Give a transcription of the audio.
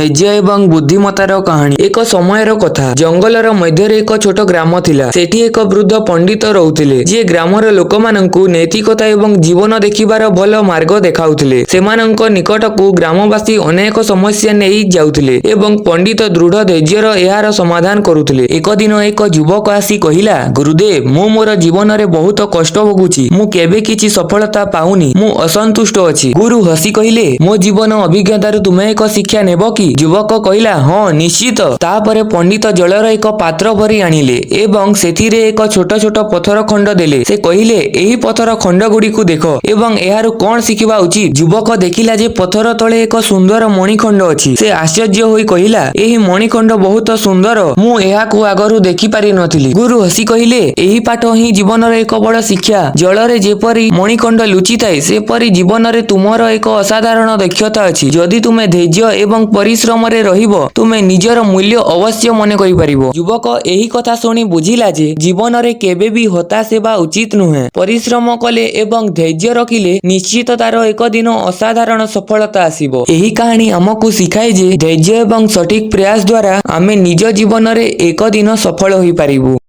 धैर्य एवं बुद्धिमतार कहानी। एक समयर कथा, जंगलर मध्यरे एक छोट ग्राम थिला। सेठी एक वृद्ध पंडित रहुथिले, जे ग्रामर लोकमानंकु नैतिकता एवं जीवन देखिबार भल मार्ग देखाउथिले। सेमानंक निकटकु ग्रामवासी अनेक समस्या नेई जाउथिले एवं पंडित दृढ़ धैर्यर एहार समाधान करुथिले। एक दिन एक युवक आसी कहिला, गुरुदेव, मु मोर जीवन रे बहुत कष्ट भोगुची। मु केबे किछि सफलता पाउनी। मु असंतुष्ट अछि। गुरु हसी कहिले, मो जीवन अभिज्ञतारु तुमे एक शिक्षा नेब कि? युवक कहिला, हाँ निश्चित। तापरे पंडित जलर एक पात्र भरी आनिले एवं सेथिरे एक छोट छोट पत्थर खंड देले। से कहिले, एही पत्थर खंड गुड़िकु देख एवं एहारु कोन शिखिबा उचित। युवक देखिला जे पत्थर तले एक सुंदर मणिखंड अछि। से आश्चर्य होई कहिला, एही मणिखंड बहुत सुंदर, मु एहाकु आगरु देखि पारि नथिली। गुरु हसी कहिले, एही पाठ ही जीवनर एक बड़ शिक्षा। जलरे जेपरि मणिखंड लुचि थाए, सेपरि जीवनरे तुमर एक असाधारण दक्षता अछि। जदि तुमे धैर्य एवं परिश्रम रे रहिबो, तुमे निजर मूल्य अवश्य मने करि परिबो। युवक एही कथा शुणी बुझिला जे जीवन रे केबे भी हताश हेबा उचित नुहे। परिश्रम कले एवं धैर्य रखिले निश्चित तार एक दिन असाधारण सफलता आसीबो। एही कहानी हमकु शिखाए जे धैर्य एवं सठिक प्रयास द्वारा आमे निज जीवन रे एक दिन सफल होई पारिबु।